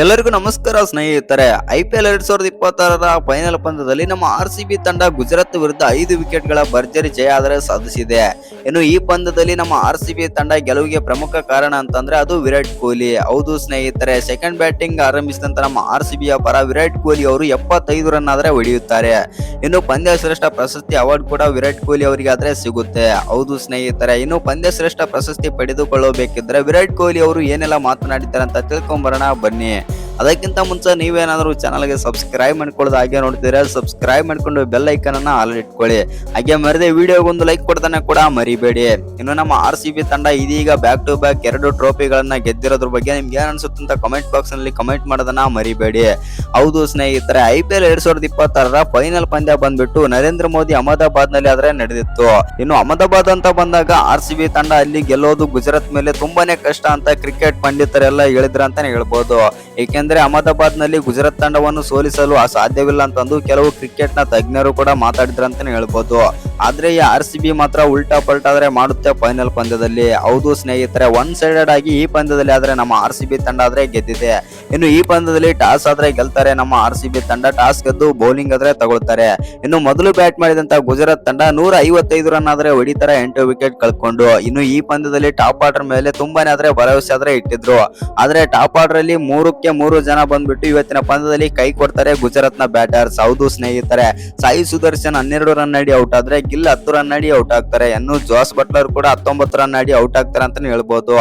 ಎಲ್ಲರಿಗೂ ನಮಸ್ಕಾರ ಸ್ನೇಹಿತರೆ. IPL 2026ರ ಫೈನಲ್ ಪಂದ್ಯದಲ್ಲಿ ನಮ್ಮ RCB ತಂಡ ಗುಜರಾತ್ ವಿರುದ್ಧ 5 ವಿಕೆಟ್ಗಳ ಭರ್ಜರಿ ಜಯ ಸಾಧಿಸಿದೆ. ಇನ್ನು ಈ ಪಂದ್ಯದಲ್ಲಿ ನಮ್ಮ RCB ತಂಡ ಗೆಲುವಿಗೆ ಪ್ರಮುಖ ಕಾರಣ ಅಂತಂದ್ರೆ ಅದು ವಿರಾಟ್ ಕೊಹ್ಲಿ. ಹೌದು ಸ್ನೇಹಿತರೆ, ಸೆಕೆಂಡ್ ಬ್ಯಾಟಿಂಗ್ ಆರಂಭಿಸಿದಂತ ನಮ್ಮ RCBಯ ಪರ ವಿರಾಟ್ ಕೊಹ್ಲಿ ಅವರು 75 ರನ್ ಆದ್ರೆ ಹೊಡೆಯುತ್ತಾರೆ. ಇನ್ನು ಪಂದ್ಯ ಶ್ರೇಷ್ಠ ಪ್ರಶಸ್ತಿ ಅವಾರ್ಡ್ ಕೂಡ ವಿರಾಟ್ ಕೊಹ್ಲಿ ಅವರಿಗೆ ಆದ್ರೆ ಸಿಗುತ್ತೆ. ಹೌದು ಸ್ನೇಹಿತರೆ, ಇನ್ನು ಪಂದ್ಯ ಶ್ರೇಷ್ಠ ಪ್ರಶಸ್ತಿ ಪಡೆದುಕೊಳ್ಳಬೇಕಿದ್ರೆ ವಿರಾಟ್ ಕೊಹ್ಲಿ ಅವರು ಏನೆಲ್ಲ ಮಾತನಾಡಿದ್ದಾರೆ ಅಂತ ತಿಳ್ಕೊಂಬರೋಣ ಬನ್ನಿ. ಅದಕ್ಕಿಂತ ಮುಂಚೆ ನೀವೇನಾದರೂ ಚಾನಲ್ಗೆ ಸಬ್ಸ್ಕ್ರೈಬ್ ಮಾಡ್ಕೊಳ್ಳೋದು ಹಾಗೆ ನೋಡ್ತೀರಾ, ಸಬ್ಸ್ಕ್ರೈಬ್ ಮಾಡ್ಕೊಂಡು ಬೆಲ್ ಐಕನ್ ಅನ್ನ ಆಲ್ ಇಟ್ಕೊಳ್ಳಿ. ಹಾಗೆ ಮರದೆ ವಿಡಿಯೋಗೆ ಒಂದು ಲೈಕ್ ಕೊಡ್ತಾನೆ ಕೂಡ ಮರಿಬೇಡಿ. ಇನ್ನು ನಮ್ಮ RCB ತಂಡ ಇದೀಗ ಬ್ಯಾಕ್ ಟು ಬ್ಯಾಕ್ 2 ಟ್ರೋಫಿಗಳನ್ನ ಗೆದ್ದಿರೋದ್ರ ಬಗ್ಗೆ ನಿಮ್ಗೆ ಏನ್ ಅನ್ಸುತ್ತೆ ಅಂತ ಕಮೆಂಟ್ ಬಾಕ್ಸ್ ನಲ್ಲಿ ಕಮೆಂಟ್ ಮಾಡೋದನ್ನ ಮರಿಬೇಡಿ. ಹೌದು ಸ್ನೇಹಿತರೆ, IPL 2026ರ ಫೈನಲ್ ಪಂದ್ಯ ಬಂದ್ಬಿಟ್ಟು ನರೇಂದ್ರ ಮೋದಿ ಅಹಮದಾಬಾದ್ ನಲ್ಲಿ ಆದ್ರೆ ನಡೆದಿತ್ತು. ಇನ್ನು ಅಹಮದಾಬಾದ್ ಅಂತ ಬಂದಾಗ RCB ತಂಡ ಅಲ್ಲಿ ಗೆಲ್ಲೋದು ಗುಜರಾತ್ ಮೇಲೆ ತುಂಬಾನೇ ಕಷ್ಟ ಅಂತ ಕ್ರಿಕೆಟ್ ಪಂಡಿತರೆಲ್ಲ ಹೇಳಿದ್ರ ಅಂತಾನೆ ಹೇಳ್ಬೋದು. ಏಕೆಂದ್ರೆ ಅಹಮದಾಬಾದ್ ನಲ್ಲಿ ಗುಜರಾತ್ ತಂಡವನ್ನು ಸೋಲಿಸಲು ಸಾಧ್ಯವಿಲ್ಲ ಅಂತಂದು ಕೆಲವು ಕ್ರಿಕೆಟ್ ನ ತಜ್ಞರು ಕೂಡ ಮಾತಾಡಿದ್ರಂತಾನೆ ಹೇಳ್ಬೋದು. ಆದ್ರೆ ಈ RCB ಮಾತ್ರ ಉಲ್ಟಾ ಪಲ್ಟಾದ್ರೆ ಮಾಡುತ್ತೆ ಫೈನಲ್ ಪಂದ್ಯದಲ್ಲಿ. ಹೌದು ಸ್ನೇಹಿತರೆ, ಒನ್ ಸೈಡೆಡ್ ಆಗಿ ಈ ಪಂದ್ಯದಲ್ಲಿ ಆದ್ರೆ ನಮ್ಮ RCB ತಂಡ ಆದ್ರೆ ಗೆದ್ದಿದೆ. ಇನ್ನು ಈ ಪಂದ್ಯದಲ್ಲಿ ಟಾಸ್ ಆದ್ರೆ ಗೆಲ್ತಾರೆ ನಮ್ಮ RCB ತಂಡ. ಟಾಸ್ ಗೆದ್ದು ಬೌಲಿಂಗ್ ಆದ್ರೆ ತಗೊಳ್ತಾರೆ. ಇನ್ನು ಮೊದಲು ಬ್ಯಾಟ್ ಮಾಡಿದಂತ ಗುಜರಾತ್ ತಂಡ 155 ರನ್ ಆದ್ರೆ ಹೊಡಿತಾರೆ, 8 ವಿಕೆಟ್ ಕಳ್ಕೊಂಡು. ಇನ್ನು ಈ ಪಂದ್ಯದಲ್ಲಿ ಟಾಪ್ ಆರ್ಡರ್ ಮೇಲೆ ತುಂಬಾನೇ ಆದ್ರೆ ಭರವಸೆ ಆದ್ರೆ ಇಟ್ಟಿದ್ರು. ಆದ್ರೆ ಟಾಪ್ ಆರ್ಡರ್ ಅಲ್ಲಿ 3ಕ್ಕೆ 3 ಜನ ಬಂದ್ಬಿಟ್ಟು ಇವತ್ತಿನ ಪಂದ್ಯದಲ್ಲಿ ಕೈ ಕೊಡ್ತಾರೆ ಗುಜರಾತ್ ನ ಬ್ಯಾಟರ್ಸ್. ಹೌದು ಸ್ನೇಹಿತರೆ, ಸಾಯಿ ಸುದರ್ಶನ್ 12 ರನ್ ಆಡಿ ಔಟ್ ಆದ್ರೆ ಗಿಲ್ 10 ರನ್ ಆಡಿ ಔಟ್ ಆಗ್ತಾರೆ. ಇನ್ನು ಜೋಸ್ ಬಟ್ಲರ್ ಕೂಡ 19 ರನ್ ಆಡಿ ಔಟ್ ಆಗ್ತಾರೆ ಅಂತಾನೆ ಹೇಳ್ಬೋದು.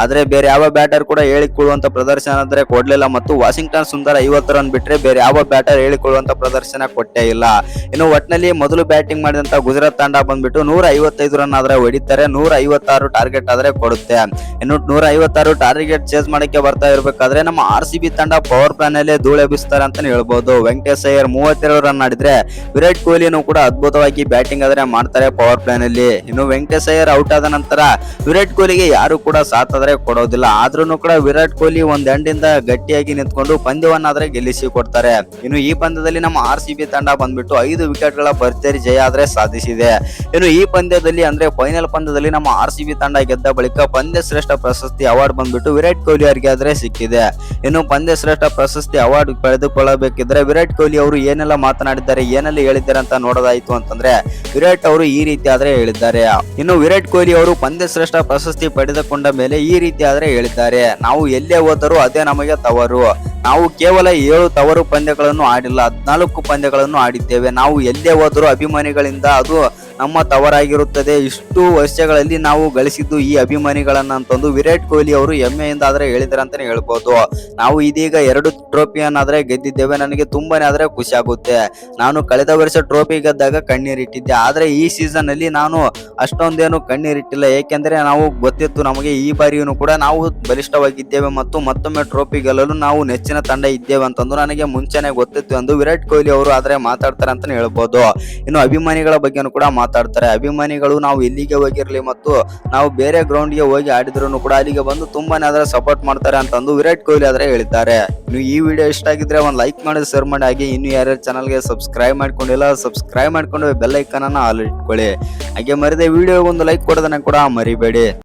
ಆದ್ರೆ ಬೇರೆ ಯಾವ ಬ್ಯಾಟರ್ ಕೂಡ ಹೇಳಿಕೊಳ್ಳುವಂತ ಪ್ರದರ್ಶನ ಅಂದ್ರೆ ಕೊಡ್ಲಿಲ್ಲ. ಮತ್ತು ವಾಷಿಂಗ್ಟನ್ ಸುಂದರ್ 50 ರನ್ ಬಿಟ್ರೆ ಬೇರೆ ಯಾವ ಬ್ಯಾಟರ್ ಹೇಳಿಕೊಳ್ಳುವಂತ ಪ್ರದರ್ಶನ ಕೊಟ್ಟೇ ಇಲ್ಲ. ಇನ್ನು ಒಟ್ನಲ್ಲಿ ಮೊದಲು ಬ್ಯಾಟಿಂಗ್ ಮಾಡಿದಂತ ಗುಜರಾತ್ ತಂಡ ಬಂದ್ಬಿಟ್ಟು 155 ರನ್ ಆದ್ರೆ ಹೊಡಿತಾರೆ, 156 ಟಾರ್ಗೆಟ್ ಆದ್ರೆ ಕೊಡುತ್ತೆ. ಇನ್ನು 156 ಟಾರ್ಗೆಟ್ ಚೇಸ್ ಮಾಡಕ್ಕೆ ಬರ್ತಾ ಇರ್ಬೇಕಾದ್ರೆ ನಮ್ಮ RCB ತಂಡ ಪವರ್ ಪ್ಲಾನ್ ಅಲ್ಲೇ ಧೂಳೆಬ್ಬಿಸ್ತಾರೆ ಅಂತಾನೆ ಹೇಳ್ಬೋದು. ವೆಂಕಟೇಶ್ ಅಯ್ಯರ್ 32 ರನ್ ಆಡಿದ್ರೆ ವಿರಾಟ್ ಕೊಹ್ಲಿನೂ ಕೂಡ ಅದ್ಭುತವಾಗಿ ಬ್ಯಾಟಿಂಗ್ ಆದ್ರೆ ಮಾಡ್ತಾರೆ ಪವರ್ ಪ್ಲಾನ್ ಅಲ್ಲಿ. ಇನ್ನು ವೆಂಕಟೇಶ್ ಅಯ್ಯರ್ ಔಟ್ ಆದ ನಂತರ ವಿರಾಟ್ ಕೊಹ್ಲಿಗೆ ಯಾರು ಕೂಡ ಸಾಥ್ ಆದ್ರೆ ಕೊಡೋದಿಲ್ಲ. ಆದ್ರೂ ಕೂಡ ವಿರಾಟ್ ಕೊಹ್ಲಿ ಒಂದ್ ಎಂಡಿಂದ ಗಟ್ಟಿಯಾಗಿ ನಿಂತ್ಕೊಂಡು ಪಂದ್ಯವನ್ನಾದ್ರೆ ಗೆಲ್ಲಿಸಿ ಕೊಡ್ತಾರೆ. ಇನ್ನು ಈ ಪಂದ್ಯದಲ್ಲಿ ನಮ್ಮ RCB ತಂಡ ಬಂದ್ಬಿಟ್ಟು 5 ವಿಕೆಟ್ ಗಳ ಭರ್ಜರಿ ಜಯ ಆದ್ರೆ ಸಾಧಿಸಿದೆ. ಇನ್ನು ಈ ಪಂದ್ಯದಲ್ಲಿ ಅಂದ್ರೆ ಫೈನಲ್ ಪಂದ್ಯದಲ್ಲಿ ನಮ್ಮ RCB ತಂಡ ಗೆದ್ದ ಬಳಿಕ ಪಂದ್ಯ ಶ್ರೇಷ್ಠ ಪ್ರಶಸ್ತಿ ಅವಾರ್ಡ್ ಬಂದ್ಬಿಟ್ಟು ವಿರಾಟ್ ಕೊಹ್ಲಿ ಅವರಿಗೆ ಆದ್ರೆ ಸಿಕ್ಕಿದೆ. ಇನ್ನು ಪಂದ್ಯ ಶ್ರೇಷ್ಠ ಪ್ರಶಸ್ತಿ ಅವಾರ್ಡ್ ಪಡೆದುಕೊಳ್ಳಬೇಕಿದ್ರೆ ವಿರಾಟ್ ಕೊಹ್ಲಿ ಅವರು ಏನೆಲ್ಲ ಮಾತನಾಡಿದ್ದಾರೆ, ಏನೆಲ್ಲ ಹೇಳಿದ್ದಾರೆ ಅಂತ ನೋಡೋದಾಯ್ತು ಅಂತಂದ್ರೆ ವಿರಾಟ್ ಅವರು ಈ ರೀತಿ ಆದ್ರೆ ಹೇಳಿದ್ದಾರೆ. ಇನ್ನು ವಿರಾಟ್ ಕೊಹ್ಲಿ ಅವರು ಪಂದ್ಯ ಶ್ರೇಷ್ಠ ಪ್ರಶಸ್ತಿ ಪಡೆದುಕೊಂಡ ಮೇಲೆ ಈ ರೀತಿ ಆದ್ರೆ ಹೇಳಿದ್ದಾರೆ: ನಾವು ಎಲ್ಲೇ ಹೋದರೂ ಅದೇ ನಮಗೆ ತವರು. ನಾವು ಕೇವಲ 7 ತವರು ಪಂದ್ಯಗಳನ್ನು ಆಡಿಲ್ಲ, 14 ಪಂದ್ಯಗಳನ್ನು ಆಡಿದ್ದೇವೆ. ನಾವು ಎಲ್ಲೇ ಹೋದರೂ ಅಭಿಮಾನಿಗಳಿಂದ ಅದು ನಮ್ಮ ತವರಾಗಿರುತ್ತದೆ. ಇಷ್ಟು ವರ್ಷಗಳಲ್ಲಿ ನಾವು ಗಳಿಸಿದ್ದು ಈ ಅಭಿಮಾನಿಗಳನ್ನ ಅಂತಂದು ವಿರಾಟ್ ಕೊಹ್ಲಿ ಅವರು ಹೆಮ್ಮೆಯಿಂದ ಆದ್ರೆ ಹೇಳಿದ್ದಾರೆ ಅಂತಾನೆ ಹೇಳ್ಬೋದು. ನಾವು ಇದೀಗ 2 ಟ್ರೋಫಿಯನ್ನಾದ್ರೆ ಗೆದ್ದಿದ್ದೇವೆ, ನನಗೆ ತುಂಬಾನೇ ಆದ್ರೆ ಖುಷಿ ಆಗುತ್ತೆ. ನಾನು ಕಳೆದ ವರ್ಷ ಟ್ರೋಫಿ ಗೆದ್ದಾಗ ಕಣ್ಣೀರಿಟ್ಟಿದ್ದೆ, ಆದ್ರೆ ಈ ಸೀಸನ್ ಅಲ್ಲಿ ನಾನು ಅಷ್ಟೊಂದೇನು ಕಣ್ಣೀರಿಟ್ಟಿಲ್ಲ. ಏಕೆಂದ್ರೆ ನಾವು ಗೊತ್ತಿತ್ತು ನಮಗೆ ಈ ಬಾರಿಯೂ ಕೂಡ ನಾವು ಬಲಿಷ್ಠವಾಗಿದ್ದೇವೆ ಮತ್ತು ಮತ್ತೊಮ್ಮೆ ಟ್ರೋಫಿ ಗೆಲ್ಲಲು ನಾವು ನೆಚ್ಚಿನ ತಂಡ ಇದ್ದೇವೆ ಅಂತಂದು ನನಗೆ ಮುಂಚೆನೆ ಗೊತ್ತಿತ್ತು ಎಂದು ವಿರಾಟ್ ಕೊಹ್ಲಿ ಅವರು ಆದ್ರೆ ಮಾತಾಡ್ತಾರೆ ಅಂತಾನೆ ಹೇಳ್ಬೋದು. ಇನ್ನು ಅಭಿಮಾನಿಗಳ ಬಗ್ಗೆನೂ ಕೂಡ ಮಾತಾಡ್ತಾರೆ. ಅಭಿಮಾನಿಗಳು ನಾವು ಎಲ್ಲಿಗೆ ಹೋಗಿರ್ಲಿ ಮತ್ತು ನಾವು ಬೇರೆ ಗ್ರೌಂಡ್ ಗೆ ಹೋಗಿ ಆಡಿದ್ರು ಕೂಡ ಅಲ್ಲಿಗೆ ಬಂದು ತುಂಬಾನೇ ಆದ್ರೆ ಸಪೋರ್ಟ್ ಮಾಡ್ತಾರೆ ಅಂತಂದು ವಿರಾಟ್ ಕೊಹ್ಲಿ ಆದ್ರೆ ಹೇಳಿದ್ದಾರೆ. ಇನ್ನು ಈ ವಿಡಿಯೋ ಇಷ್ಟ ಆಗಿದ್ರೆ ಒಂದು ಲೈಕ್ ಮಾಡಿ, ಶೇರ್ ಮಾಡಿ. ಹಾಗೆ ಇನ್ನು ಯಾರ್ಯಾರು ಚಾನಲ್ಗೆ ಸಬ್ಸ್ಕ್ರೈಬ್ ಮಾಡ್ಕೊಂಡಿಲ್ಲ ಸಬ್ಸ್ಕ್ರೈಬ್ ಮಾಡ್ಕೊಂಡು ಬೆಲ್ ಐಕನ್ ಅನ್ನ ಆಲ್ ಇಟ್ಕೊಳ್ಳಿ. ಹಾಗೆ ಮರದೆ ವಿಡಿಯೋಗೆ ಒಂದು ಲೈಕ್ ಕೊಡೋದನ್ನ ಕೂಡ ಮರಿಬೇಡಿ.